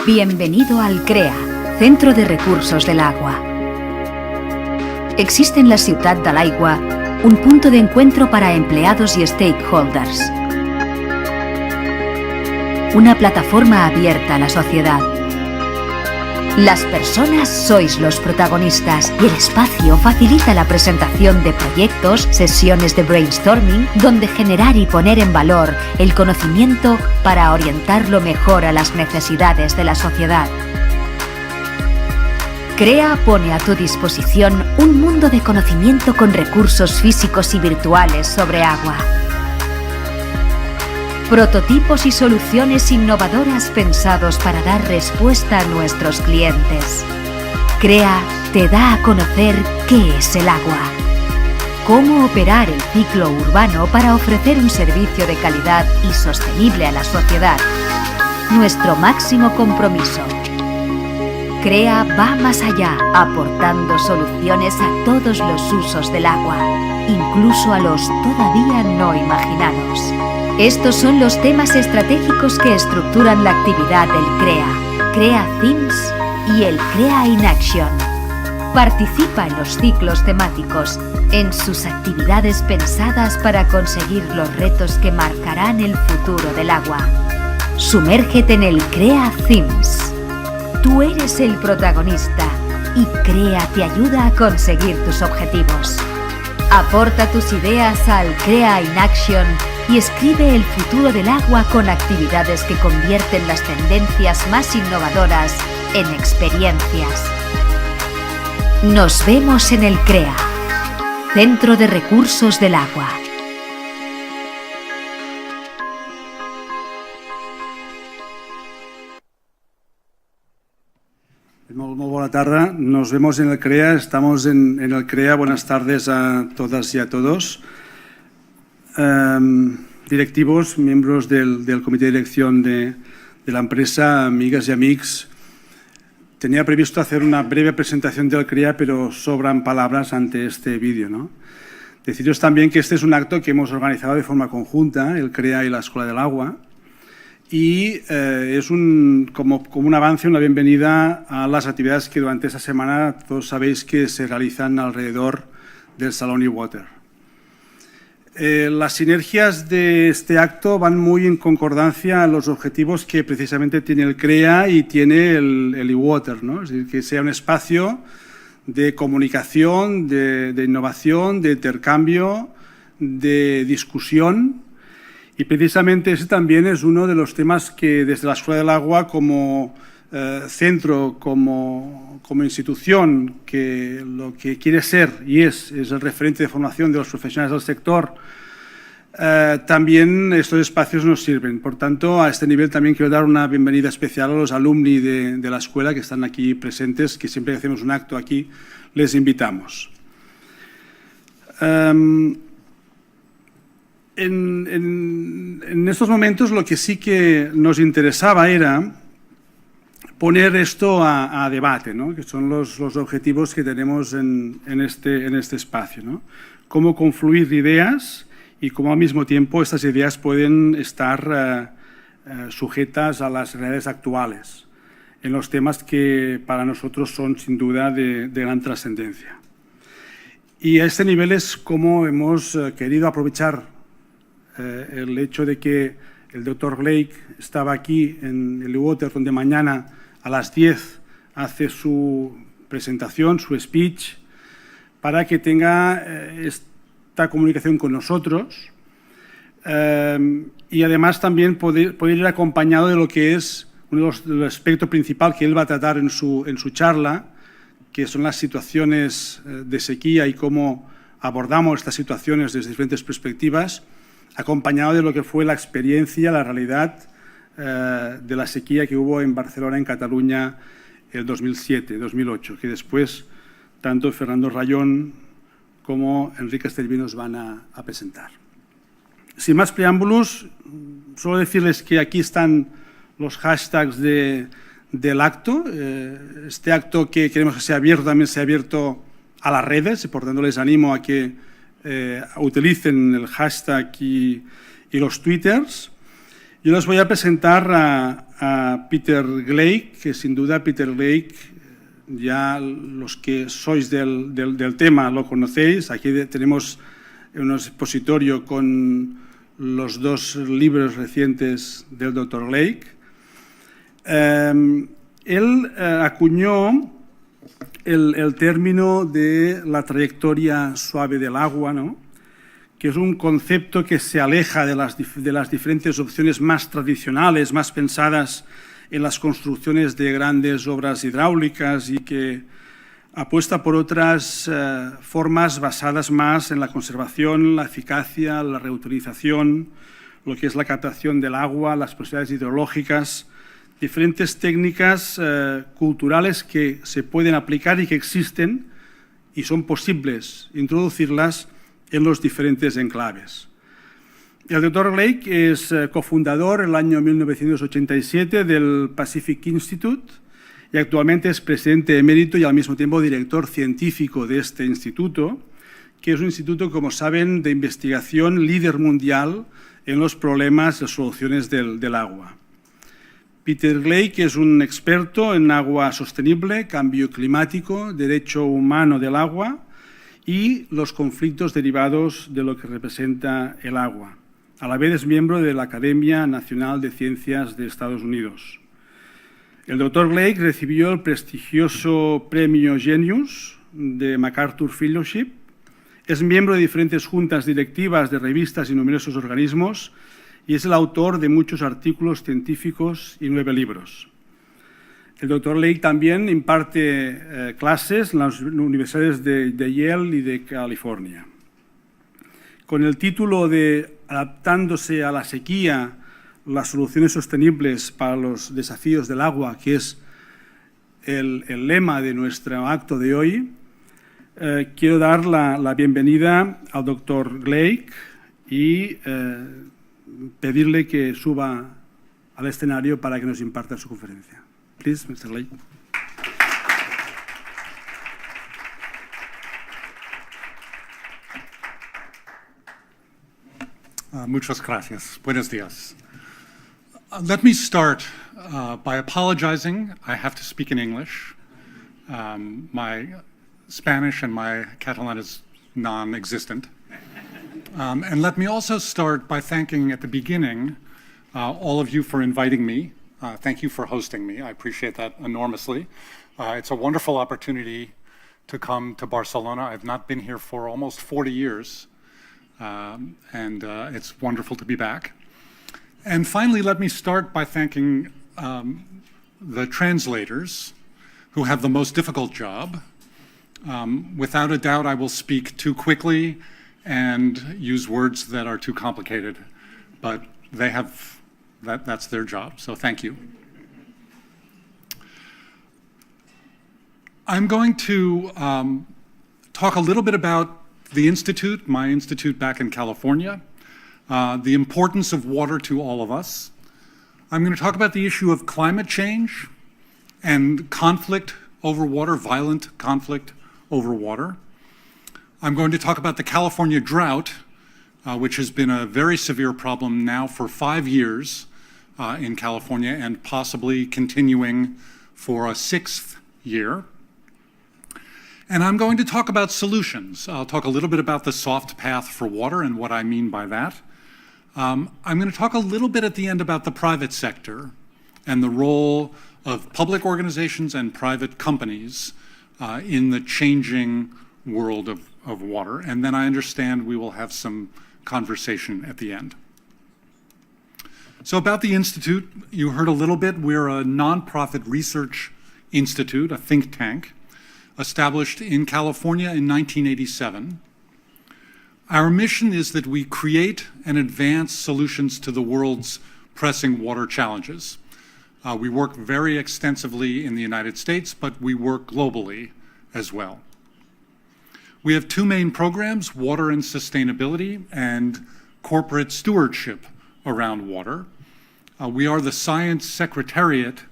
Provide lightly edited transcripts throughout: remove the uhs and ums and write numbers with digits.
Bienvenido al CREA, Centro de Recursos del Agua. Existe en la Ciutat de l'Aigua un punto de encuentro para empleados y stakeholders. Una plataforma abierta a la sociedad. Las personas sois los protagonistas y el espacio facilita la presentación de proyectos, sesiones de brainstorming, donde generar y poner en valor el conocimiento para orientarlo mejor a las necesidades de la sociedad. CREA pone a tu disposición un mundo de conocimiento con recursos físicos y virtuales sobre agua. Prototipos y soluciones innovadoras pensados para dar respuesta a nuestros clientes. CREA te da a conocer qué es el agua, cómo operar el ciclo urbano para ofrecer un servicio de calidad y sostenible a la sociedad. Nuestro máximo compromiso. CREA va más allá, aportando soluciones a todos los usos del agua, incluso a los todavía no imaginados. Estos son los temas estratégicos que estructuran la actividad del CREA, CREA Themes y el CREA in Action. Participa en los ciclos temáticos, en sus actividades pensadas para conseguir los retos que marcarán el futuro del agua. Sumérgete en el CREA Themes. Tú eres el protagonista y CREA te ayuda a conseguir tus objetivos. Aporta tus ideas al CREA in Action y escribe el futuro del agua con actividades que convierten las tendencias más innovadoras en experiencias. Nos vemos en el CREA, Centro de Recursos del Agua. Muy buena tarde, nos vemos en el CREA, estamos en el CREA. Buenas tardes a todas y a todos. Directivos, miembros del comité de dirección de la empresa, amigas y amics. Tenía previsto hacer una breve presentación del CREA, pero sobran palabras ante este vídeo, ¿no? Deciros también que este es un acto que hemos organizado de forma conjunta, el CREA y la Escuela del Agua, y es como un avance, una bienvenida a las actividades que durante esta semana todos sabéis que se realizan alrededor del salón Iwater. Las sinergias de este acto van muy en concordancia a los objetivos que precisamente tiene el CREA y tiene el Iwater, ¿no? Es decir, que sea un espacio de comunicación, de innovación, de intercambio, de discusión. Y precisamente ese también es uno de los temas que desde la Escuela del Agua como centro, como institución, que lo que quiere ser y es el referente de formación de los profesionales del sector, también estos espacios nos sirven. Por tanto, a este nivel también quiero dar una bienvenida especial a los alumni de la escuela que están aquí presentes, que siempre que hacemos un acto aquí les invitamos. En estos momentos lo que sí que nos interesaba era poner esto a debate, ¿no? Que son los objetivos que tenemos en este espacio, ¿no? Cómo confluir ideas y cómo al mismo tiempo estas ideas pueden estar sujetas a las realidades actuales en los temas que para nosotros son sin duda de gran trascendencia. Y a este nivel es como hemos querido aprovechar el hecho de que el doctor Gleick estaba aquí en el Iwater, donde mañana a las 10 hace su presentación, su speech, para que tenga esta comunicación con nosotros y además también poder ir acompañado de lo que es uno de los aspectos principales que él va a tratar en su charla, que son las situaciones de sequía y cómo abordamos estas situaciones desde diferentes perspectivas, acompañado de lo que fue la experiencia, la realidad de la sequía que hubo en Barcelona, en Cataluña, el 2007-2008, que después tanto Fernando Rayón como Enrique Estelví nos van a presentar. Sin más preámbulos, solo decirles que aquí están los hashtags del acto. Este acto que queremos que sea abierto también sea abierto a las redes y por tanto les animo a que utilicen el hashtag y los twitters. Yo les voy a presentar a Peter Gleick, que sin duda Peter Gleick, ya los que sois del tema lo conocéis. Aquí tenemos un expositorio con los 2 libros recientes del Dr. Gleick. Él acuñó el término de la trayectoria suave del agua, ¿no?, que es un concepto que se aleja de las diferentes opciones más tradicionales, más pensadas en las construcciones de grandes obras hidráulicas, y que apuesta por otras formas basadas más en la conservación, la eficacia, la reutilización, lo que es la captación del agua, las posibilidades hidrológicas, diferentes técnicas culturales que se pueden aplicar y que existen y son posibles introducirlas en los diferentes enclaves. El doctor Gleick es cofundador en el año 1987 del Pacific Institute y actualmente es presidente emérito y al mismo tiempo director científico de este instituto, que es un instituto, como saben, de investigación líder mundial en los problemas y soluciones del agua. Peter Gleick es un experto en agua sostenible, cambio climático, derecho humano del agua y los conflictos derivados de lo que representa el agua. A la vez es miembro de la Academia Nacional de Ciencias de Estados Unidos. El doctor Gleick recibió el prestigioso premio Genius de MacArthur Fellowship. Es miembro de diferentes juntas directivas de revistas y numerosos organismos y es el autor de muchos artículos científicos y 9 libros. El doctor Gleick también imparte clases en las universidades de Yale y de California. Con el título de Adaptándose a la sequía, las soluciones sostenibles para los desafíos del agua, que es el lema de nuestro acto de hoy, quiero dar la bienvenida al doctor Gleick y pedirle que suba al escenario para que nos imparta su conferencia. Please, Mr. Gleick. Muchas gracias. Buenos días. Let me start by apologizing. I have to speak in English. My Spanish and my Catalan is non-existent. And let me also start by thanking at the beginning all of you for inviting me. Thank you for hosting me. I appreciate that enormously. It's a wonderful opportunity to come to Barcelona. I've not been here for almost 40 years. And it's wonderful to be back. And finally, let me start by thanking the translators who have the most difficult job. Without a doubt, I will speak too quickly and use words that are too complicated, but they have, that's their job, so thank you. I'm going to talk a little bit about the Institute, my institute back in California, the importance of water to all of us. I'm going to talk about the issue of climate change and conflict over water, violent conflict over water. I'm going to talk about the California drought, which has been a very severe problem now for 5 years in California and possibly continuing for a 6th year. And I'm going to talk about solutions. I'll talk a little bit about the soft path for water and what I mean by that. I'm going to talk a little bit at the end about the private sector and the role of public organizations and private companies in the changing world of water. And then I understand we will have some conversation at the end. So about the Institute, you heard a little bit. We're a nonprofit research institute, a think tank, established in California in 1987. Our mission is that we create and advance solutions to the world's pressing water challenges. We work very extensively in the United States, but we work globally as well. We have 2 main programs, water and sustainability and corporate stewardship around water. We are the science secretariat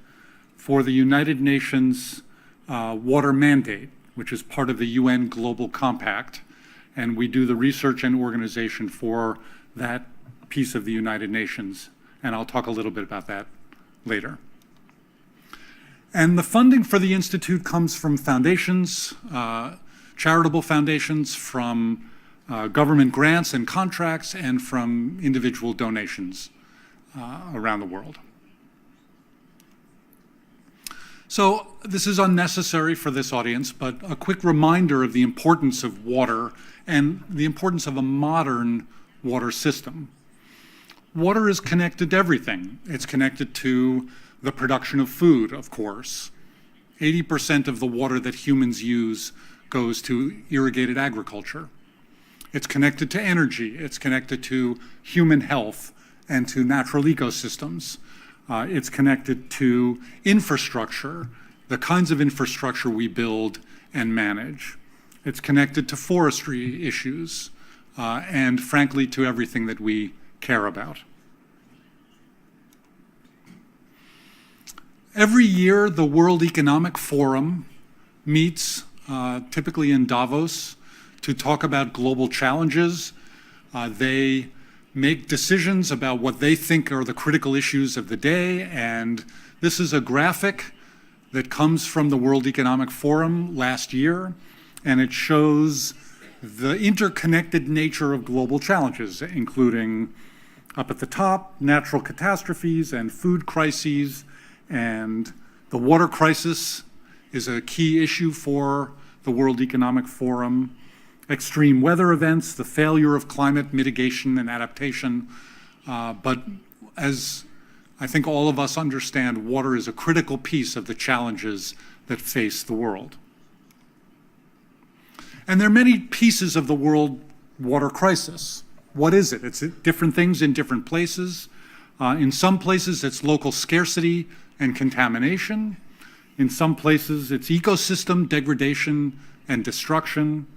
for the United Nations water mandate, which is part of the UN Global Compact, and we do the research and organization for that piece of the United Nations and I'll talk a little bit about that later. And the funding for the Institute comes from foundations, charitable foundations, from government grants and contracts, and from individual donations around the world. So this is unnecessary for this audience, but a quick reminder of the importance of water and the importance of a modern water system. Water is connected to everything. It's connected to the production of food, of course. 80% of the water that humans use goes to irrigated agriculture. It's connected to energy. It's connected to human health and to natural ecosystems. It's connected to infrastructure, the kinds of infrastructure we build and manage. It's connected to forestry issues, and frankly, to everything that we care about. Every year, the World Economic Forum meets, typically in Davos, to talk about global challenges. They make decisions about what they think are the critical issues of the day, and this is a graphic that comes from the World Economic Forum last year, and it shows the interconnected nature of global challenges, including, up at the top, natural catastrophes and food crises, and the water crisis is a key issue for the World Economic Forum. Extreme weather events, the failure of climate mitigation and adaptation. But as I think all of us understand, water is a critical piece of the challenges that face the world. And there are many pieces of the world water crisis. What is it? It's different things in different places. In some places, it's local scarcity and contamination. In some places, it's ecosystem degradation and destruction.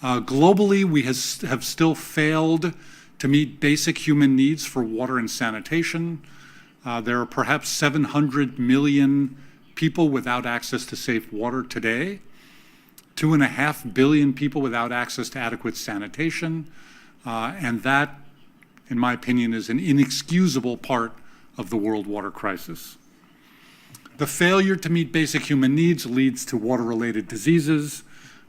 Globally, we have still failed to meet basic human needs for water and sanitation. There are perhaps 700 million people without access to safe water today, 2.5 billion people without access to adequate sanitation, and that, in my opinion, is an inexcusable part of the world water crisis. The failure to meet basic human needs leads to water-related diseases.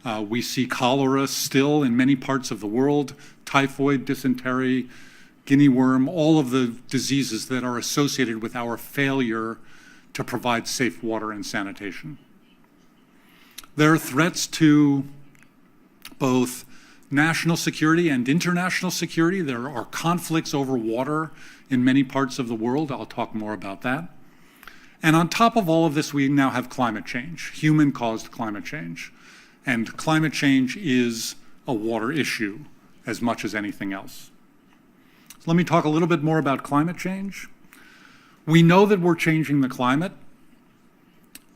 We see cholera still in many parts of the world, typhoid, dysentery, guinea worm, all of the diseases that are associated with our failure to provide safe water and sanitation. There are threats to both national security and international security. There are conflicts over water in many parts of the world. I'll talk more about that. And on top of all of this, we now have climate change, human-caused climate change. And climate change is a water issue as much as anything else. So let me talk a little bit more about climate change. We know that we're changing the climate.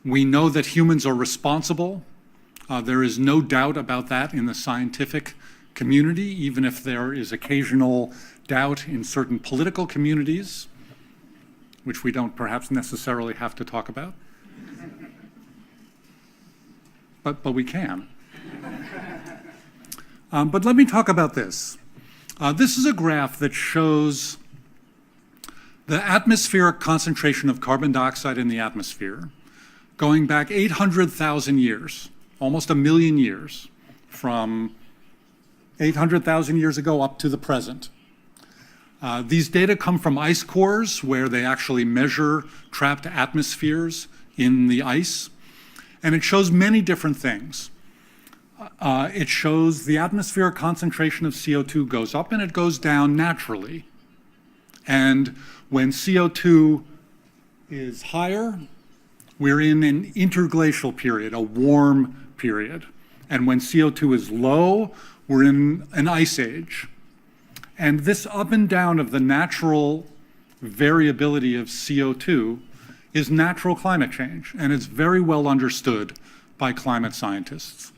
We know that humans are responsible. There is no doubt about that in the scientific community, even if there is occasional doubt in certain political communities, which we don't perhaps necessarily have to talk about. But we can. But let me talk about this. This is a graph that shows the atmospheric concentration of carbon dioxide in the atmosphere going back 800,000 years, almost 1 million years, from 800,000 years ago up to the present. These data come from ice cores, where they actually measure trapped atmospheres in the ice. And it shows many different things. It shows the atmospheric concentration of CO2 goes up and it goes down naturally. And when CO2 is higher, we're in an interglacial period, a warm period. And when CO2 is low, we're in an ice age. And this up and down of the natural variability of CO2 is natural climate change, and it's very well understood by climate scientists.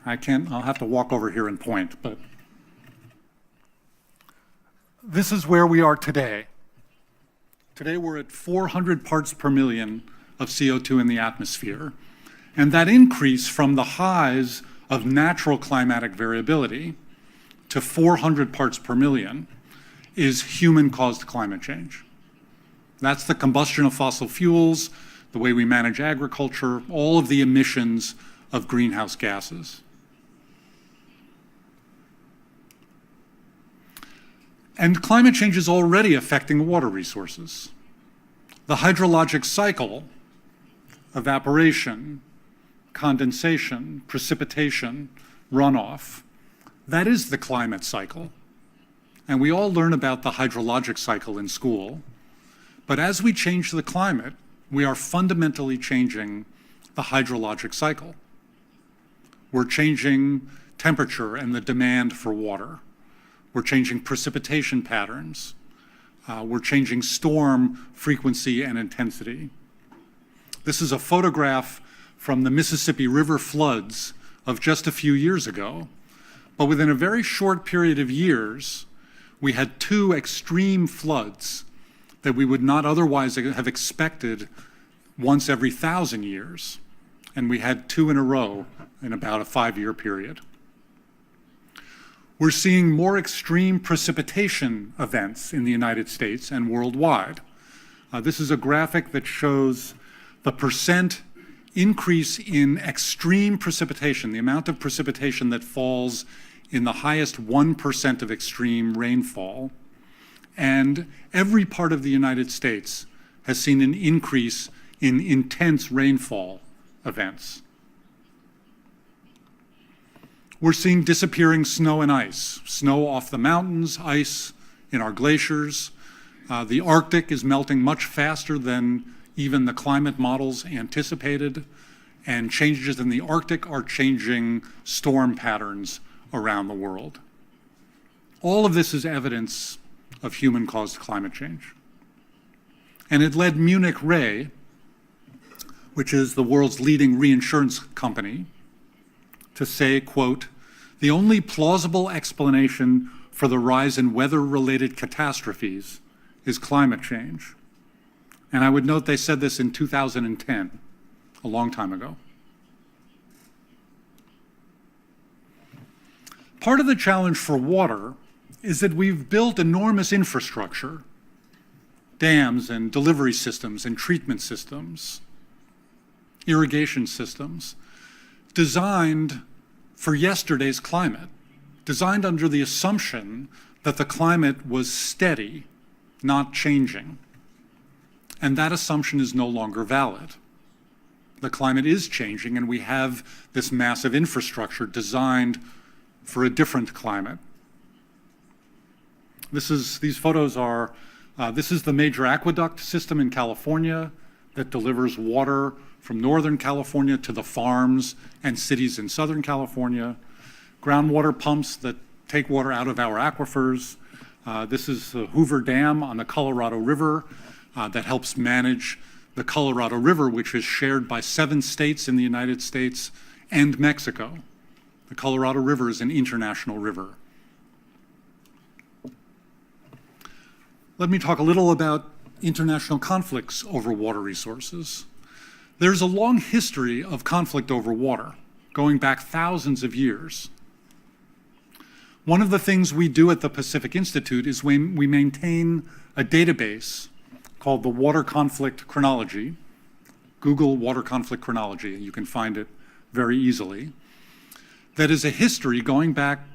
I'll have to walk over here and point, but this is where we are today. Today we're at 400 parts per million of CO2 in the atmosphere, and that increase from the highs of natural climatic variability to 400 parts per million is human-caused climate change. That's the combustion of fossil fuels, the way we manage agriculture, all of the emissions of greenhouse gases. And climate change is already affecting water resources. The hydrologic cycle, evaporation, condensation, precipitation, runoff, that is the climate cycle. And we all learn about the hydrologic cycle in school. But as we change the climate, we are fundamentally changing the hydrologic cycle. We're changing temperature and the demand for water. We're changing precipitation patterns. We're changing storm frequency and intensity. This is a photograph from the Mississippi River floods of just a few years ago. But within a very short period of years, we had 2 extreme floods that we would not otherwise have expected once every 1,000 years. And we had 2 in a row in about a 5-year period. We're seeing more extreme precipitation events in the United States and worldwide. This is a graphic that shows the percent increase in extreme precipitation, the amount of precipitation that falls in the highest 1% of extreme rainfall. And every part of the United States has seen an increase in intense rainfall events. We're seeing disappearing snow and ice, snow off the mountains, ice in our glaciers. The Arctic is melting much faster than even the climate models anticipated, and changes in the Arctic are changing storm patterns around the world. All of this is evidence of human-caused climate change. And it led Munich Re, which is the world's leading reinsurance company, to say, quote, "The only plausible explanation for the rise in weather-related catastrophes is climate change." And I would note they said this in 2010, a long time ago. Part of the challenge for water is that we've built enormous infrastructure, dams and delivery systems and treatment systems, irrigation systems, designed for yesterday's climate, designed under the assumption that the climate was steady, not changing. And that assumption is no longer valid. The climate is changing, and we have this massive infrastructure designed for a different climate. These photos are, this is the major aqueduct system in California that delivers water from Northern California to the farms and cities in Southern California. Groundwater pumps that take water out of our aquifers. This is the Hoover Dam on the Colorado River that helps manage the Colorado River, which is shared by 7 states in the United States and Mexico. The Colorado River is an international river. Let me talk a little about international conflicts over water resources. There's a long history of conflict over water, going back thousands of years. One of the things we do at the Pacific Institute is we maintain a database called the Water Conflict Chronology. Google Water Conflict Chronology, and you can find it very easily. That is a history going back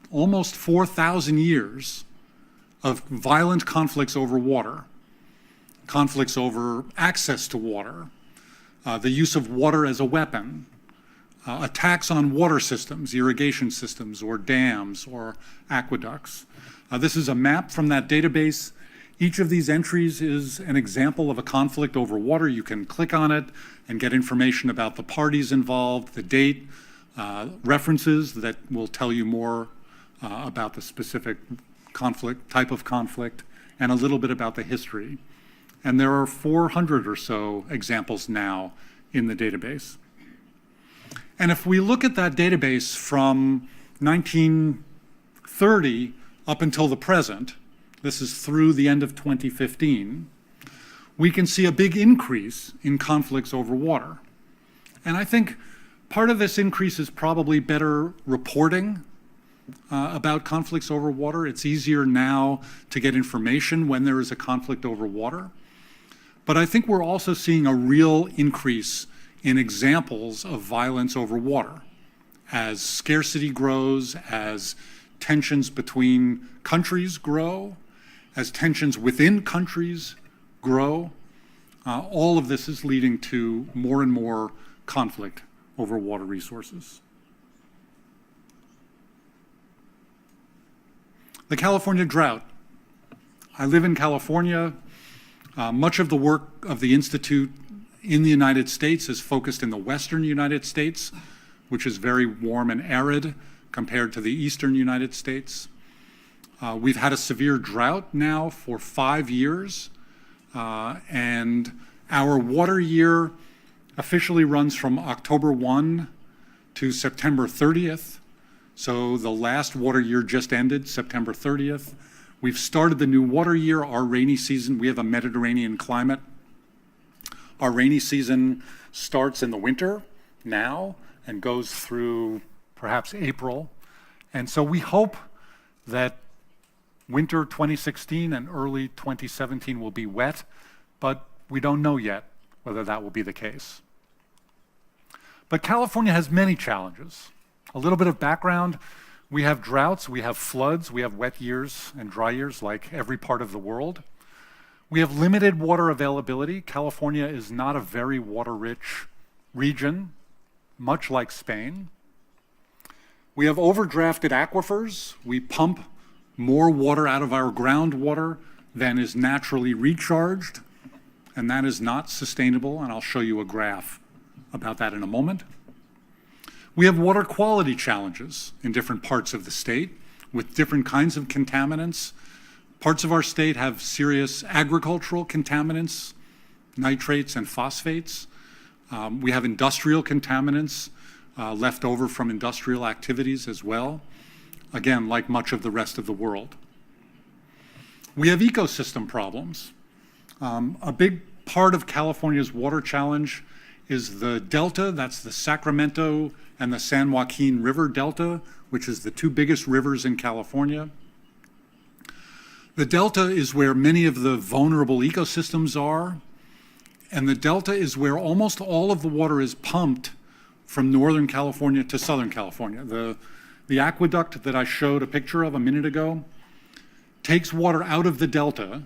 almost 4,000 years of violent conflicts over water, conflicts over access to water, the use of water as a weapon, attacks on water systems, irrigation systems, or dams, or aqueducts. This is a map from that database. Each of these entries is an example of a conflict over water. You can click on it and get information about the parties involved, the date, references that will tell you more about the specific conflict, type of conflict, and a little bit about the history. And there are 400 or so examples now in the database. And if we look at that database from 1930 up until the present, this is through the end of 2015, we can see a big increase in conflicts over water. And I think part of this increase is probably better reporting about conflicts over water. It's easier now to get information when there is a conflict over water. But I think we're also seeing a real increase in examples of violence over water as scarcity grows, as tensions between countries grow, as tensions within countries grow. All of this is leading to more and more conflict over water resources. The California drought. I live in California. Much of the work of the Institute in the United States is focused in the western United States, which is very warm and arid compared to the eastern United States. We've had a severe drought now for 5 years, and our water year officially runs from October 1 to September 30th. So the last water year just ended, September 30th. We've started the new water year, our rainy season. We have a Mediterranean climate. Our rainy season starts in the winter now and goes through perhaps April. And so we hope that winter 2016 and early 2017 will be wet, but we don't know yet whether that will be the case. But California has many challenges. A little bit of background, we have droughts, we have floods, we have wet years and dry years like every part of the world. We have limited water availability. California is not a very water-rich region, much like Spain. We have overdrafted aquifers. We pump more water out of our groundwater than is naturally recharged, and that is not sustainable, and I'll show you a graph about that in a moment. We have water quality challenges in different parts of the state with different kinds of contaminants. Parts of our state have serious agricultural contaminants, nitrates and phosphates. We have industrial contaminants left over from industrial activities as well, again, like much of the rest of the world. We have ecosystem problems. A big part of California's water challenge is the delta, that's the Sacramento and the San Joaquin River Delta, which is the two biggest rivers in California. The delta is where many of the vulnerable ecosystems are, and the delta is where almost all of the water is pumped from Northern California to Southern California. The aqueduct that I showed a picture of a minute ago takes water out of the delta,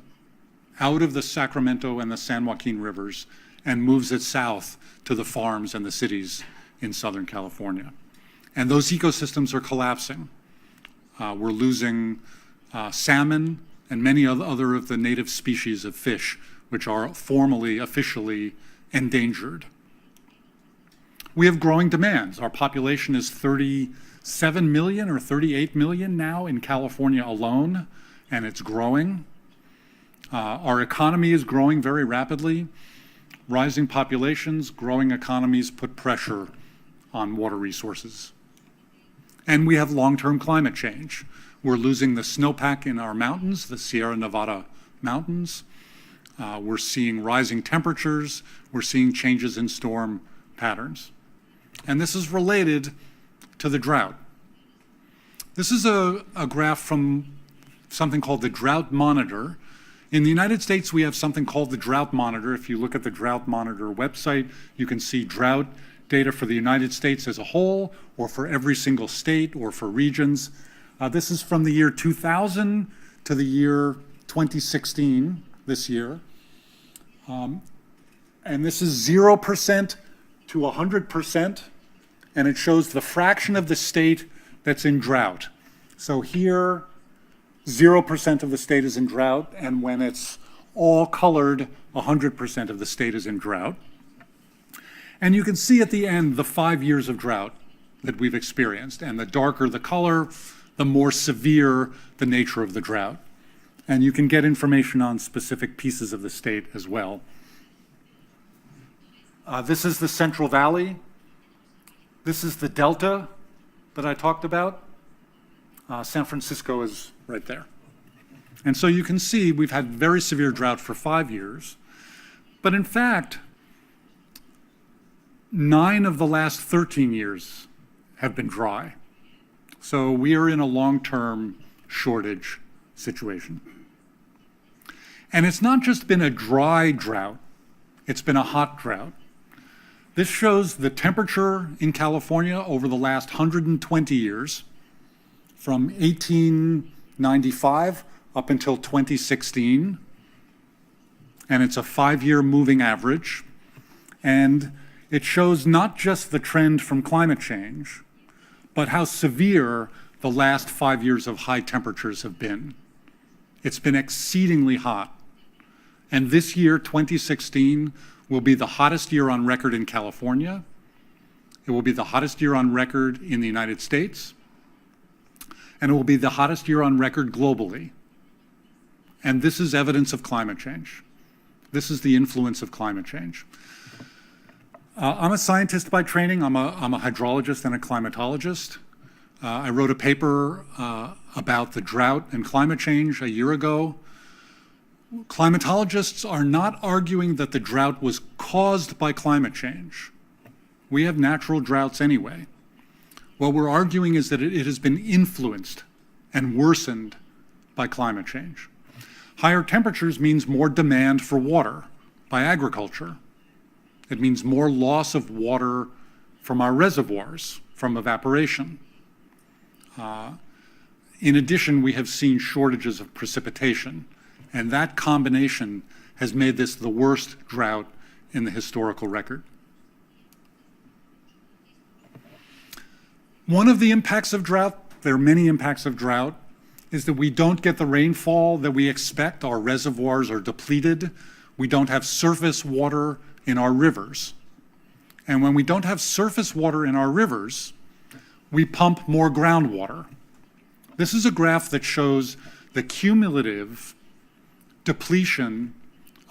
out of the Sacramento and the San Joaquin rivers, and moves it south to the farms and the cities in Southern California. And those ecosystems are collapsing. We're losing salmon and many other of the native species of fish, which are formally, officially endangered. We have growing demands. Our population is 37 million or 38 million now in California alone, and it's growing. Our economy is growing very rapidly. Rising populations, growing economies put pressure on water resources. And we have long-term climate change. We're losing the snowpack in our mountains, the Sierra Nevada mountains. We're seeing rising temperatures. We're seeing changes in storm patterns. And this is related to the drought. This is a graph from something called the Drought Monitor. In the United States, we have something called the Drought Monitor. If you look at the Drought Monitor website, you can see drought data for the United States as a whole, or for every single state, or for regions. This is from the year 2000 to the year 2016, this year. And this is 0% to 100%, and it shows the fraction of the state that's in drought. So here, 0% of the state is in drought, and when it's all colored, 100% of the state is in drought. And you can see at the end the 5 years of drought that we've experienced, and the darker the color, the more severe the nature of the drought. And you can get information on specific pieces of the state as well. This is the Central Valley. This is the Delta that I talked about. San Francisco is right there. And so you can see we've had very severe drought for 5 years. But in fact, 9 of the last 13 years have been dry. So we are in a long-term shortage situation. And it's not just been a dry drought, it's been a hot drought. This shows the temperature in California over the last 120 years, from 1895 up until 2016. And it's a 5-year moving average. And it shows not just the trend from climate change, but how severe the last 5 years of high temperatures have been. It's been exceedingly hot. And this year, 2016, will be the hottest year on record in California. It will be the hottest year on record in the United States. And it will be the hottest year on record globally. And this is evidence of climate change. This is the influence of climate change. I'm a scientist by training. I'm a hydrologist and a climatologist. I wrote a paper about the drought and climate change a year ago. Climatologists are not arguing that the drought was caused by climate change. We have natural droughts anyway. What we're arguing is that it has been influenced and worsened by climate change. Higher temperatures means more demand for water by agriculture. It means more loss of water from our reservoirs, from evaporation. In addition, we have seen shortages of precipitation, and that combination has made this the worst drought in the historical record. One of the impacts of drought, there are many impacts of drought, is that we don't get the rainfall that we expect. Our reservoirs are depleted. We don't have surface water in our rivers. And when we don't have surface water in our rivers, we pump more groundwater. This is a graph that shows the cumulative depletion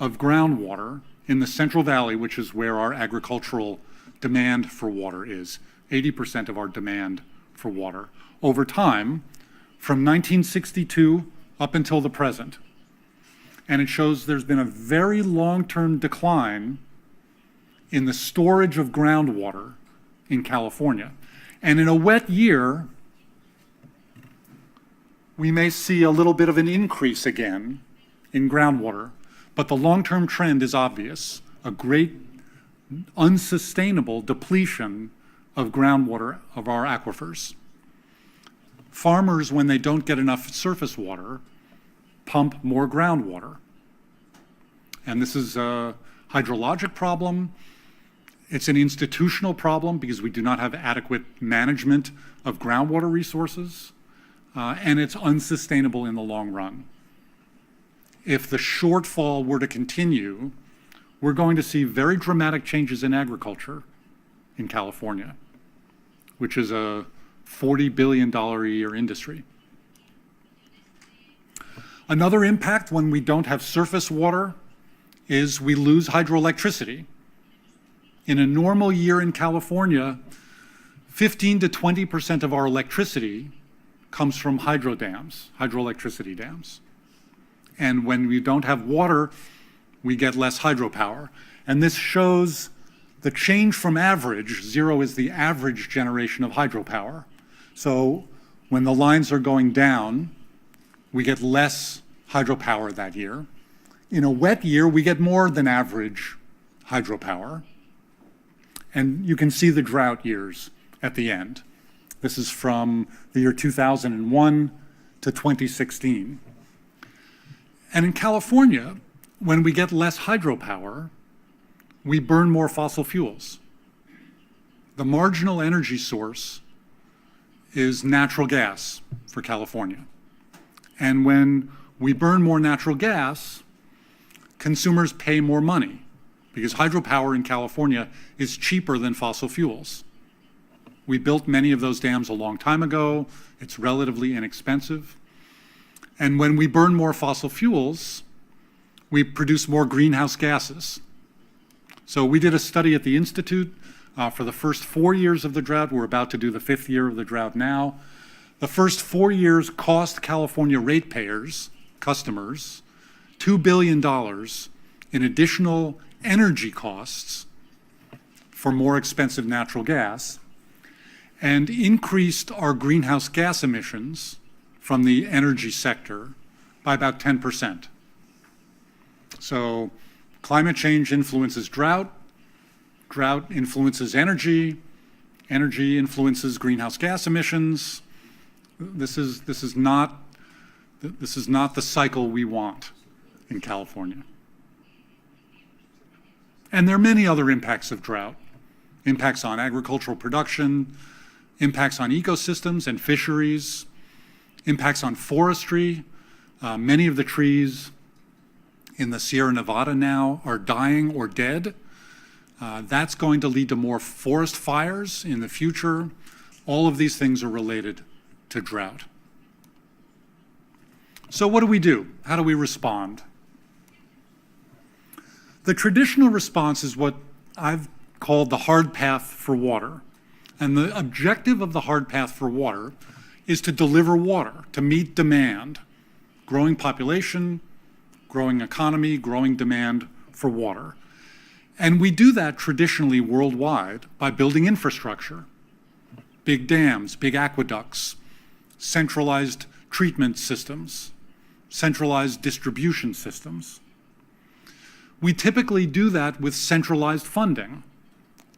of groundwater in the Central Valley, which is where our agricultural demand for water is, 80% of our demand for water, over time, from 1962 up until the present. And it shows there's been a very long-term decline in the storage of groundwater in California. And in a wet year, we may see a little bit of an increase again in groundwater, but the long-term trend is obvious, a great unsustainable depletion of groundwater of our aquifers. Farmers, when they don't get enough surface water, pump more groundwater. And this is a hydrologic problem. It's an institutional problem because we do not have adequate management of groundwater resources, and it's unsustainable in the long run. If the shortfall were to continue, we're going to see very dramatic changes in agriculture in California, which is a $40 billion a year industry. Another impact when we don't have surface water is we lose hydroelectricity. In a normal year in California, 15 to 20% of our electricity comes from hydroelectricity dams. And when we don't have water, we get less hydropower. And this shows the change from average. 0 is the average generation of hydropower. So when the lines are going down, we get less hydropower that year. In a wet year, we get more than average hydropower. And you can see the drought years at the end. This is from the year 2001 to 2016. And in California, when we get less hydropower, we burn more fossil fuels. The marginal energy source is natural gas for California. And when we burn more natural gas, consumers pay more money because hydropower in California is cheaper than fossil fuels. We built many of those dams a long time ago. It's relatively inexpensive. And when we burn more fossil fuels, we produce more greenhouse gases. So we did a study at the Institute for the first 4 years of the drought. We're about to do the 5th year of the drought now. The first 4 years cost California ratepayers, customers, $2 billion in additional energy costs for more expensive natural gas. and increased our greenhouse gas emissions from the energy sector by about 10%. So climate change influences drought, drought influences energy, energy influences greenhouse gas emissions. This is not the cycle we want in California. And there are many other impacts of drought. Impacts on agricultural production, impacts on ecosystems and fisheries, impacts on forestry. Many of the trees in the Sierra Nevada now are dying or dead. That's going to lead to more forest fires in the future. All of these things are related to drought. So what do? How do we respond? The traditional response is what I've called the hard path for water. And the objective of the hard path for water is to deliver water, to meet demand, growing population, growing economy, growing demand for water. And we do that traditionally worldwide by building infrastructure, big dams, big aqueducts, centralized treatment systems, centralized distribution systems. We typically do that with centralized funding,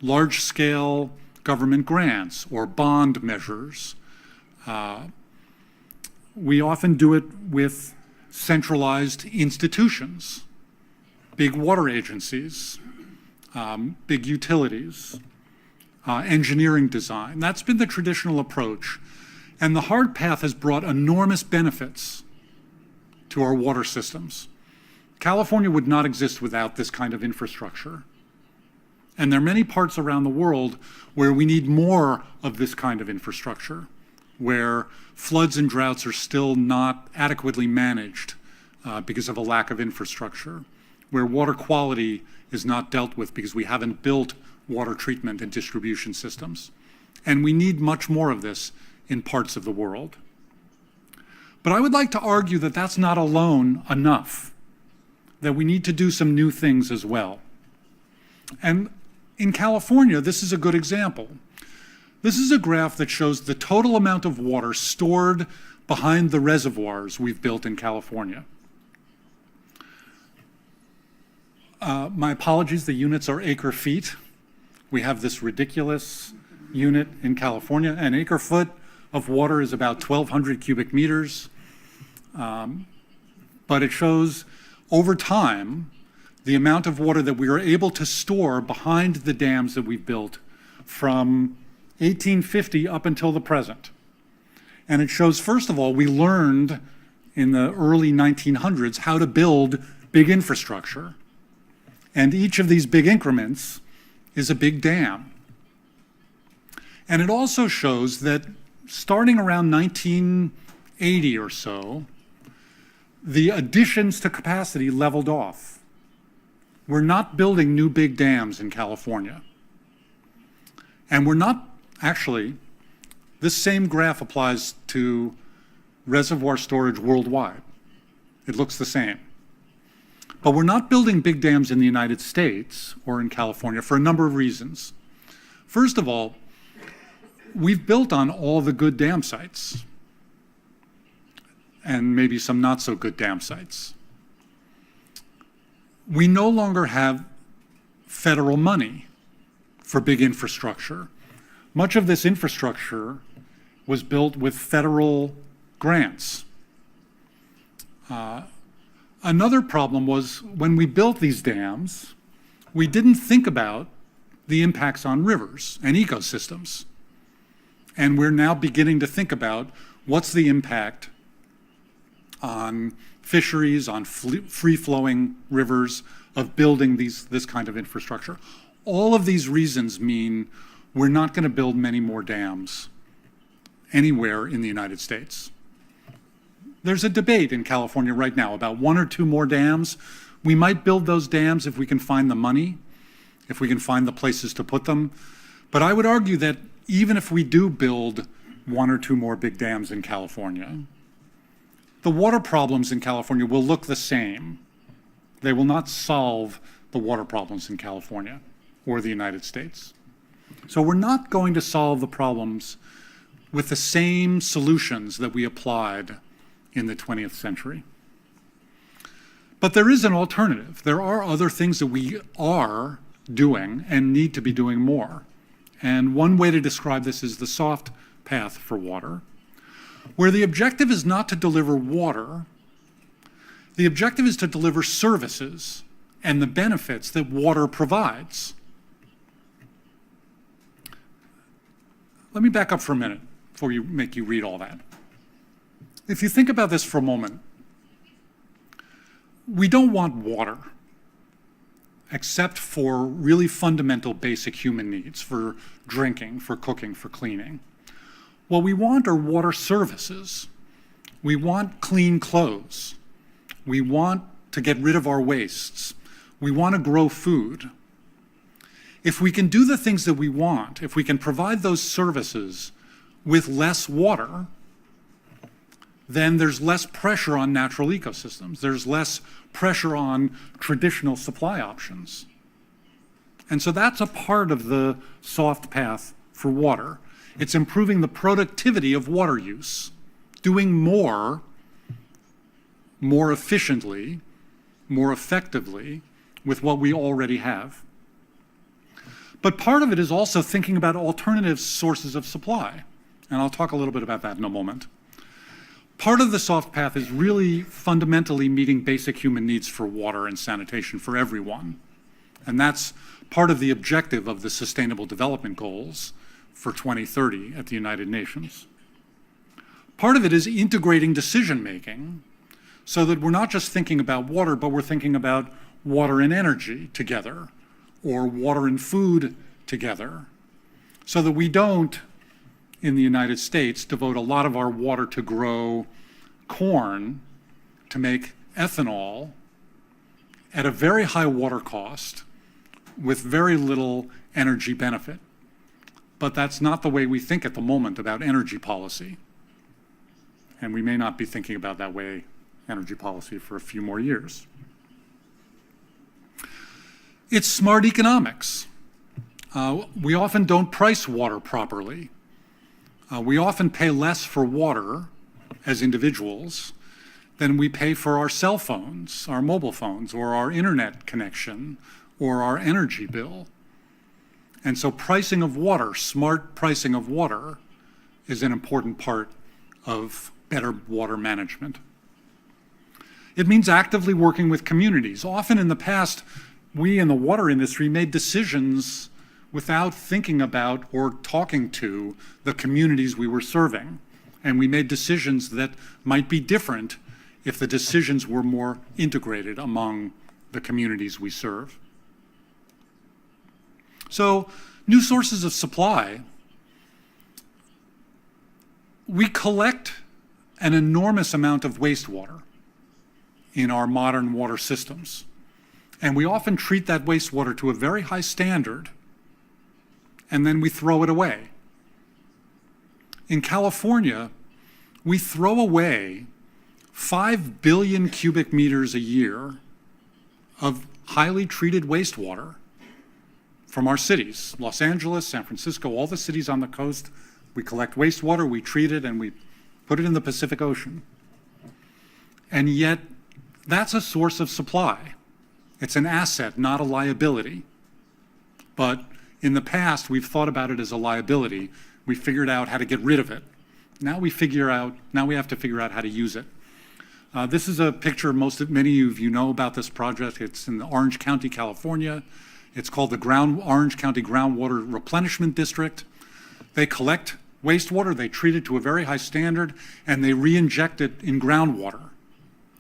large-scale government grants or bond measures. We often do it with centralized institutions, big water agencies, big utilities, engineering design. That's been the traditional approach. And the hard path has brought enormous benefits to our water systems. California would not exist without this kind of infrastructure. And there are many parts around the world where we need more of this kind of infrastructure, where floods and droughts are still not adequately managed because of a lack of infrastructure, where water quality is not dealt with because we haven't built water treatment and distribution systems. And we need much more of this in parts of the world. But I would like to argue that that's not alone enough, that we need to do some new things as well. And in California, this is a good example. This is a graph that shows the total amount of water stored behind the reservoirs we've built in California. My apologies, the units are acre-feet. We have this ridiculous unit in California. An acre-foot of water is about 1,200 cubic meters. But it shows over time the amount of water that we are able to store behind the dams that we've built from 1850 up until the present. And it shows, first of all, we learned in the early 1900s how to build big infrastructure. And each of these big increments is a big dam. And it also shows that starting around 1980 or so, the additions to capacity leveled off. We're not building new big dams in California. And we're not, actually, this same graph applies to reservoir storage worldwide. It looks the same. But we're not building big dams in the United States or in California for a number of reasons. First of all, we've built on all the good dam sites and maybe some not so good dam sites. We no longer have federal money for big infrastructure. Much of this infrastructure was built with federal grants. Another problem was when we built these dams, we didn't think about the impacts on rivers and ecosystems. And we're now beginning to think about what's the impact on fisheries, on free-flowing rivers, of building this kind of infrastructure. All of these reasons mean we're not going to build many more dams anywhere in the United States. There's a debate in California right now about 1 or 2 more dams. We might build those dams if we can find the money, if we can find the places to put them. But I would argue that even if we do build 1 or 2 more big dams in California, the water problems in California will look the same. They will not solve the water problems in California or the United States. So we're not going to solve the problems with the same solutions that we applied in the 20th century. But there is an alternative. There are other things that we are doing and need to be doing more. And one way to describe this is the soft path for water, where the objective is not to deliver water. The objective is to deliver services and the benefits that water provides. Let me back up for a minute before you make you read all that. If you think about this for a moment, we don't want water except for really fundamental basic human needs, for drinking, for cooking, for cleaning. What we want are water services. We want clean clothes. We want to get rid of our wastes. We want to grow food. If we can do the things that we want, if we can provide those services with less water, then there's less pressure on natural ecosystems. There's less pressure on traditional supply options. And so that's a part of the soft path for water. It's improving the productivity of water use, doing more efficiently, more effectively with what we already have. But part of it is also thinking about alternative sources of supply. And I'll talk a little bit about that in a moment. Part of the soft path is really fundamentally meeting basic human needs for water and sanitation for everyone. And that's part of the objective of the Sustainable Development Goals for 2030 at the United Nations. Part of it is integrating decision-making so that we're not just thinking about water, but we're thinking about water and energy together, or water and food together, so that we don't, in the United States, devote a lot of our water to grow corn, to make ethanol at a very high water cost with very little energy benefit. But that's not the way we think at the moment about energy policy. And we may not be thinking about that way energy policy for a few more years. It's smart economics. We often don't price water properly. We often pay less for water as individuals than we pay for our cell phones, our mobile phones, or our internet connection, or our energy bill. And so pricing of water, smart pricing of water, is an important part of better water management. It means actively working with communities. Often in the past, we in the water industry made decisions without thinking about or talking to the communities we were serving. And we made decisions that might be different if the decisions were more integrated among the communities we serve. So, new sources of supply. We collect an enormous amount of wastewater in our modern water systems. And we often treat that wastewater to a very high standard, and then we throw it away. In California, we throw away 5 billion cubic meters a year of highly treated wastewater from our cities. Los Angeles, San Francisco, all the cities on the coast, we collect wastewater, we treat it, and we put it in the Pacific Ocean. And yet, that's a source of supply. It's an asset, not a liability. But in the past, we've thought about it as a liability. We figured out how to get rid of it. Now we have to figure out how to use it. This is a picture many of you know about this project. It's in the Orange County, California. It's called the Orange County Groundwater Replenishment District. They collect wastewater, they treat it to a very high standard, and they re-inject it in groundwater.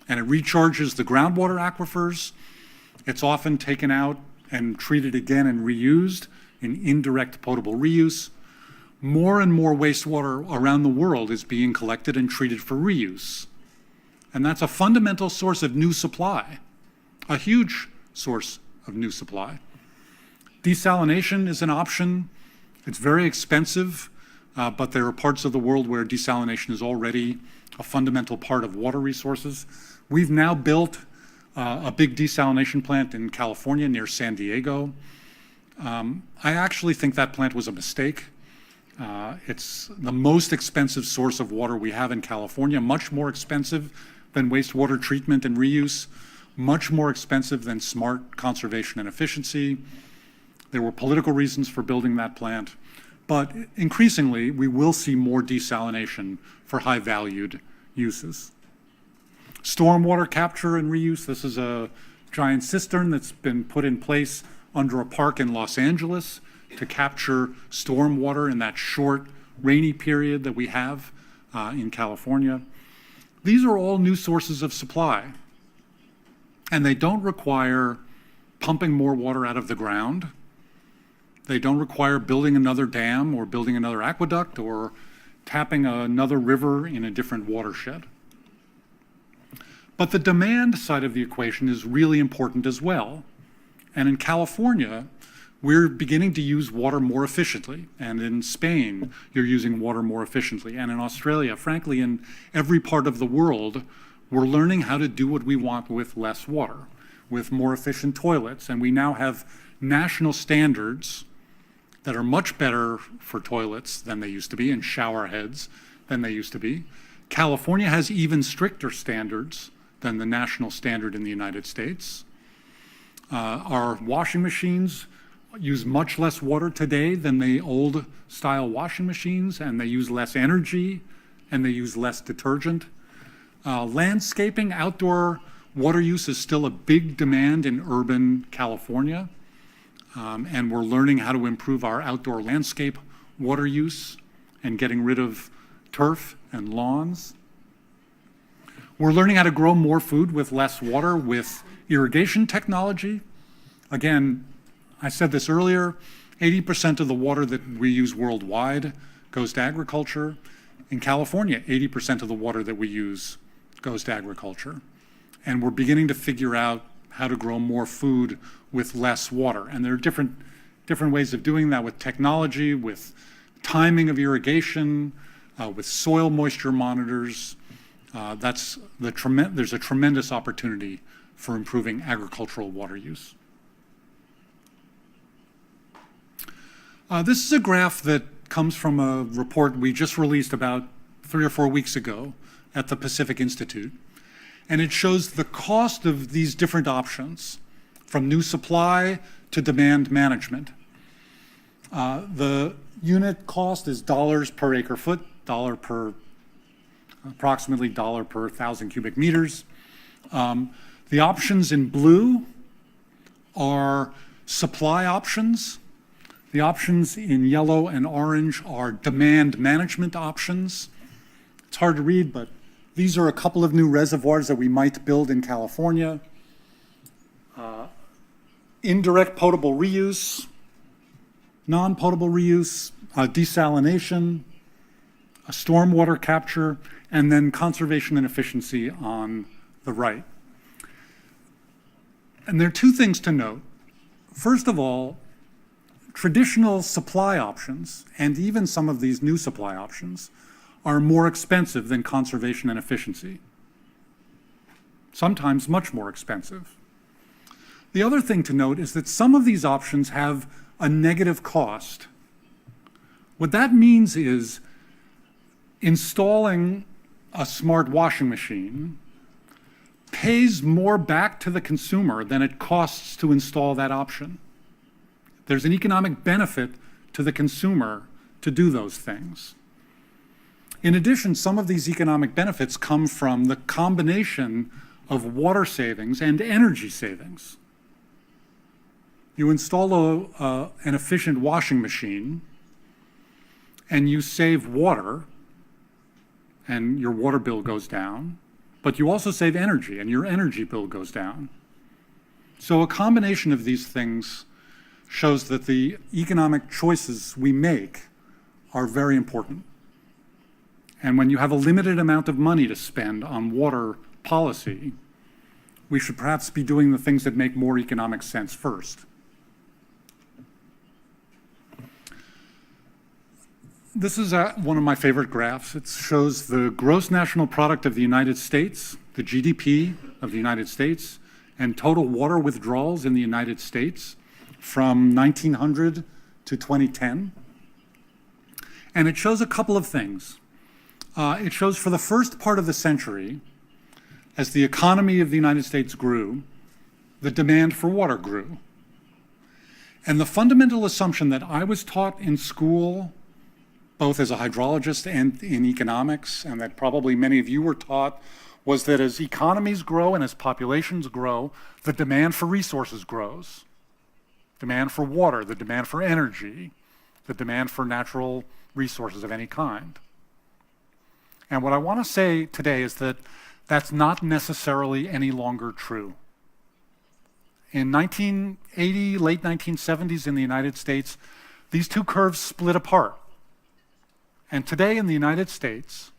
And it recharges the groundwater aquifers. It's often taken out and treated again and reused in indirect potable reuse. More and more wastewater around the world is being collected and treated for reuse. And that's a fundamental source of new supply, a huge source of new supply. Desalination is an option. It's very expensive, but there are parts of the world where desalination is already a fundamental part of water resources. We've now built a big desalination plant in California near San Diego. I actually think that plant was a mistake. It's the most expensive source of water we have in California, much more expensive than wastewater treatment and reuse, much more expensive than smart conservation and efficiency. There were political reasons for building that plant, but increasingly we will see more desalination for high-valued uses. Stormwater capture and reuse. This is a giant cistern that's been put in place under a park in Los Angeles to capture stormwater in that short rainy period that we have in California. These are all new sources of supply, and they don't require pumping more water out of the ground. They don't require building another dam or building another aqueduct or tapping another river in a different watershed. But the demand side of the equation is really important as well. And in California, we're beginning to use water more efficiently. And in Spain, you're using water more efficiently. And in Australia, frankly, in every part of the world, we're learning how to do what we want with less water, with more efficient toilets. And we now have national standards that are much better for toilets than they used to be, and shower heads than they used to be. California has even stricter standards than the national standard in the United States. Our washing machines use much less water today than the old style washing machines, and they use less energy, and they use less detergent. Landscaping, outdoor water use is still a big demand in urban California, and we're learning how to improve our outdoor landscape water use and getting rid of turf and lawns. We're learning how to grow more food with less water with irrigation technology. Again, I said this earlier, 80% of the water that we use worldwide goes to agriculture. In California, 80% of the water that we use goes to agriculture. And we're beginning to figure out how to grow more food with less water. And there are different ways of doing that with technology, with timing of irrigation, with soil moisture monitors. There's a tremendous opportunity for improving agricultural water use. This is a graph that comes from a report we just released about 3 or 4 weeks ago at the Pacific Institute. And it shows the cost of these different options, from new supply to demand management. The unit cost is dollars per acre foot, approximately dollar per 1,000 cubic meters. The options in blue are supply options. The options in yellow and orange are demand management options. It's hard to read, but these are a couple of new reservoirs that we might build in California. Indirect potable reuse, non-potable reuse, desalination, stormwater capture, and then conservation and efficiency on the right. And there are two things to note. First of all, traditional supply options, and even some of these new supply options, are more expensive than conservation and efficiency. Sometimes much more expensive. The other thing to note is that some of these options have a negative cost. What that means is installing a smart washing machine pays more back to the consumer than it costs to install that option. There's an economic benefit to the consumer to do those things. In addition, some of these economic benefits come from the combination of water savings and energy savings. You install an efficient washing machine and you save water, and your water bill goes down, but you also save energy and your energy bill goes down. So a combination of these things shows that the economic choices we make are very important. And when you have a limited amount of money to spend on water policy, we should perhaps be doing the things that make more economic sense first. This is one of my favorite graphs. It shows the gross national product of the United States, the GDP of the United States, and total water withdrawals in the United States from 1900 to 2010. And it shows a couple of things. It shows for the first part of the century, as the economy of the United States grew, the demand for water grew. And the fundamental assumption that I was taught in school, both as a hydrologist and in economics, and that probably many of you were taught, was that as economies grow and as populations grow, the demand for resources grows. Demand for water, the demand for energy, the demand for natural resources of any kind. And what I want to say today is that that's not necessarily any longer true. In 1980, late 1970s in the United States, these two curves split apart. And today in the United States,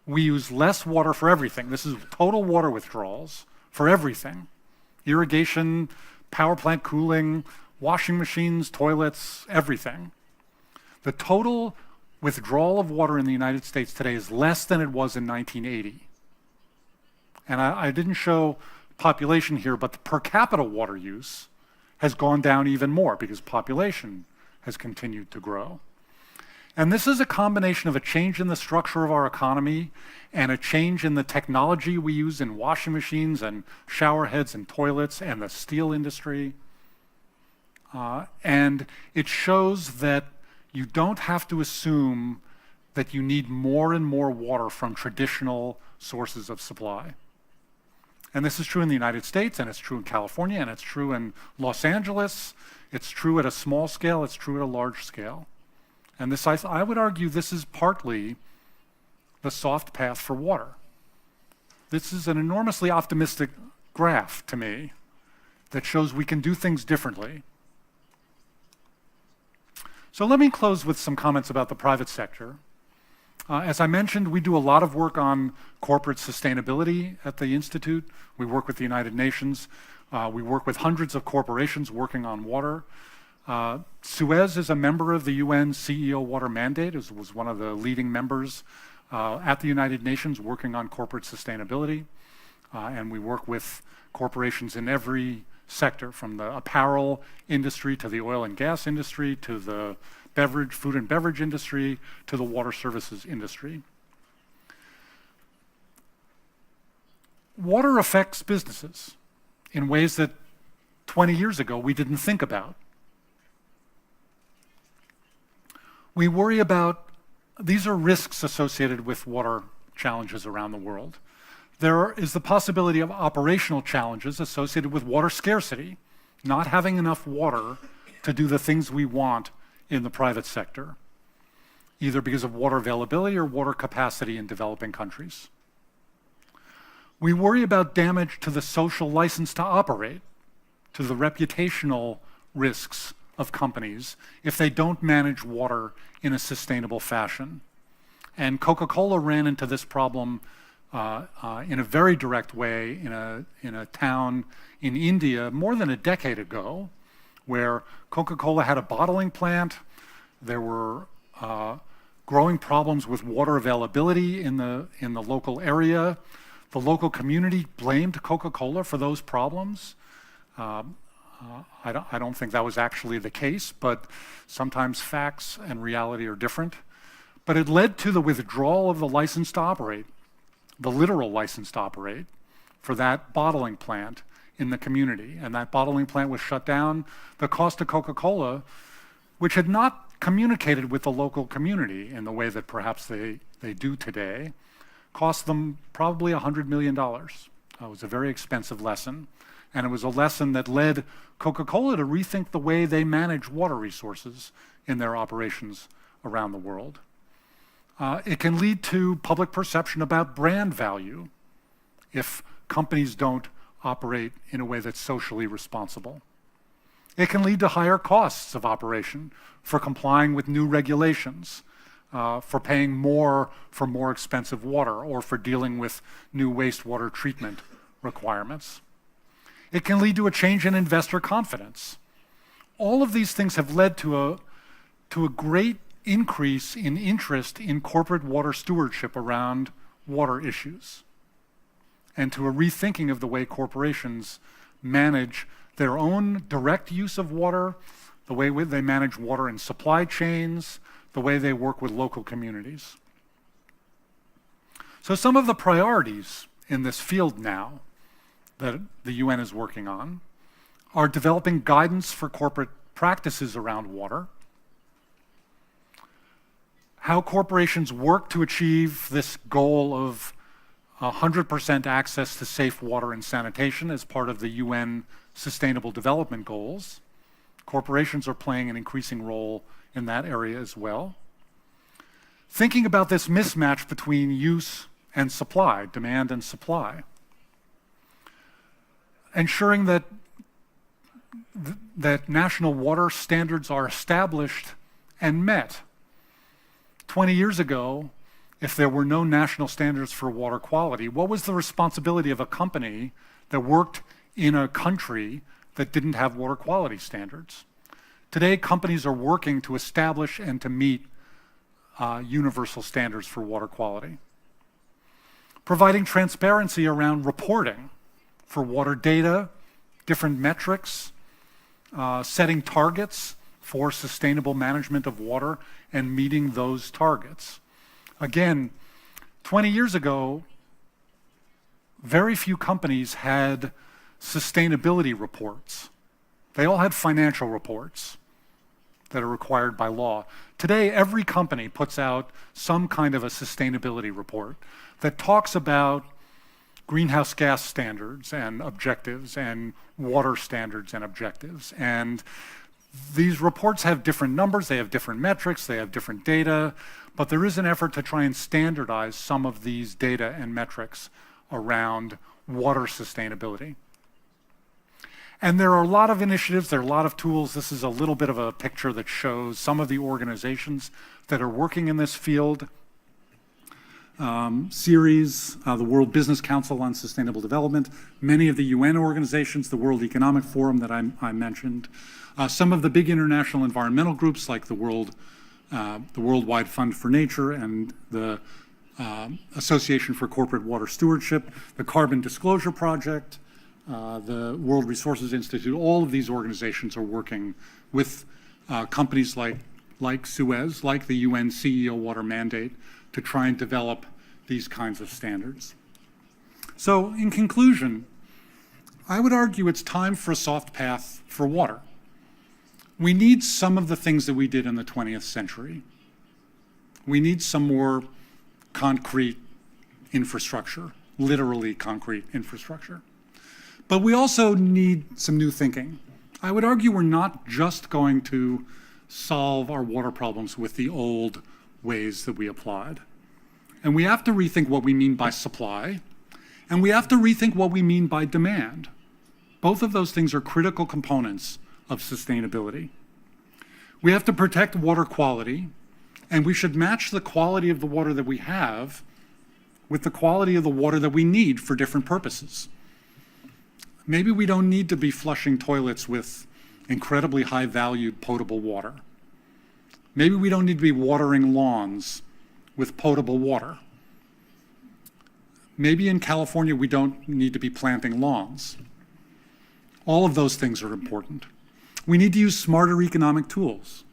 we use less water for everything. This is total water withdrawals for everything. Irrigation, power plant cooling, washing machines, toilets, everything. The total withdrawal of water in the United States today is less than it was in 1980. And I didn't show population here, but the per capita water use has gone down even more because population has continued to grow. And this is a combination of a change in the structure of our economy and a change in the technology we use in washing machines and shower heads and toilets and the steel industry. And it shows that you don't have to assume that you need more and more water from traditional sources of supply. And this is true in the United States, and it's true in California, and it's true in Los Angeles. It's true at a small scale, it's true at a large scale. And this, I would argue, this is partly the soft path for water. This is an enormously optimistic graph to me that shows we can do things differently. So let me close with some comments about the private sector. As I mentioned, we do a lot of work on corporate sustainability at the Institute. We work with the United Nations. We work with hundreds of corporations working on water. Suez is a member of the UN CEO Water Mandate. It was one of the leading members at the United Nations working on corporate sustainability. And we work with corporations in every sector, from the apparel industry to the oil and gas industry to the food and beverage industry to the water services industry. Water affects businesses in ways that 20 years ago we didn't think about. We worry about, these are risks associated with water challenges around the world. There is the possibility of operational challenges associated with water scarcity, not having enough water to do the things we want in the private sector, either because of water availability or water capacity in developing countries. We worry about damage to the social license to operate, to the reputational risks of companies if they don't manage water in a sustainable fashion. And Coca-Cola ran into this problem in a very direct way in a town in India more than a decade ago, where Coca-Cola had a bottling plant. There were growing problems with water availability in the local area. The local community blamed Coca-Cola for those problems. I don't think that was actually the case, but sometimes facts and reality are different. But it led to the withdrawal of the license to operate, the literal license to operate, for that bottling plant in the community. And that bottling plant was shut down. The cost to Coca-Cola, which had not communicated with the local community in the way that perhaps they do today, cost them probably $100 million. It was a very expensive lesson. And it was a lesson that led Coca-Cola to rethink the way they manage water resources in their operations around the world. It can lead to public perception about brand value if companies don't operate in a way that's socially responsible. It can lead to higher costs of operation for complying with new regulations, for paying more for more expensive water, or for dealing with new wastewater treatment requirements. It can lead to a change in investor confidence. All of these things have led to a great increase in interest in corporate water stewardship around water issues, and to a rethinking of the way corporations manage their own direct use of water, the way they manage water in supply chains, the way they work with local communities. So some of the priorities in this field now that the UN is working on are developing guidance for corporate practices around water, how corporations work to achieve this goal of 100% access to safe water and sanitation as part of the UN Sustainable Development Goals. Corporations are playing an increasing role in that area as well. Thinking about this mismatch between use and supply, demand and supply. Ensuring that national water standards are established and met. 20 years ago, if there were no national standards for water quality, what was the responsibility of a company that worked in a country that didn't have water quality standards? Today, companies are working to establish and to meet universal standards for water quality. Providing transparency around reporting for water data, different metrics, setting targets for sustainable management of water and meeting those targets. Again, 20 years ago, very few companies had sustainability reports. They all had financial reports that are required by law. Today, every company puts out some kind of a sustainability report that talks about greenhouse gas standards and objectives and water standards and objectives. And these reports have different numbers, they have different metrics, they have different data, but there is an effort to try and standardize some of these data and metrics around water sustainability. And there are a lot of initiatives, there are a lot of tools. This is a little bit of a picture that shows some of the organizations that are working in this field. Series, the World Business Council on Sustainable Development, many of the UN organizations, the World Economic Forum that I mentioned, some of the big international environmental groups like the Worldwide Fund for Nature and the Association for Corporate Water Stewardship, the Carbon Disclosure Project, the World Resources Institute. All of these organizations are working with companies like Suez, like the UN CEO Water Mandate, to try and develop these kinds of standards. So in conclusion, I would argue it's time for a soft path for water. We need some of the things that we did in the 20th century. We need some more concrete infrastructure, literally concrete infrastructure. But we also need some new thinking. I would argue we're not just going to solve our water problems with the old ways that we applied. And we have to rethink what we mean by supply, and we have to rethink what we mean by demand. Both of those things are critical components of sustainability. We have to protect water quality, and we should match the quality of the water that we have with the quality of the water that we need for different purposes. Maybe we don't need to be flushing toilets with incredibly high-valued potable water. Maybe we don't need to be watering lawns with potable water. Maybe in California we don't need to be planting lawns. All of those things are important. We need to use smarter economic tools,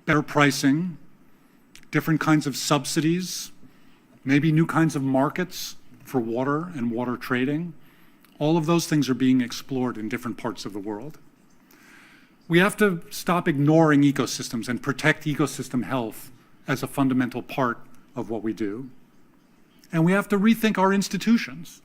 better pricing, different kinds of subsidies, maybe new kinds of markets for water and water trading. All of those things are being explored in different parts of the world. We have to stop ignoring ecosystems and protect ecosystem health as a fundamental part of what we do. And we have to rethink our institutions.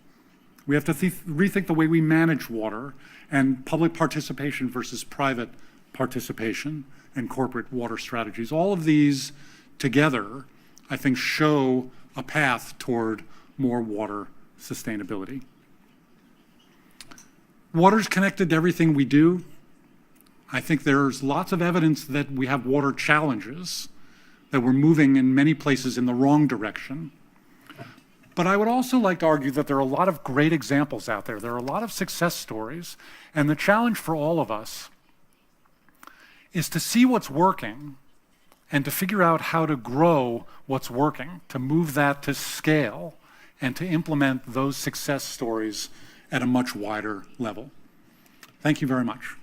We have to rethink the way we manage water and public participation versus private participation and corporate water strategies. All of these together, I think, show a path toward more water sustainability. Water's connected to everything we do. I think there's lots of evidence that we have water challenges, that we're moving in many places in the wrong direction. But I would also like to argue that there are a lot of great examples out there. There are a lot of success stories. And the challenge for all of us is to see what's working and to figure out how to grow what's working, to move that to scale and to implement those success stories at a much wider level. Thank you very much.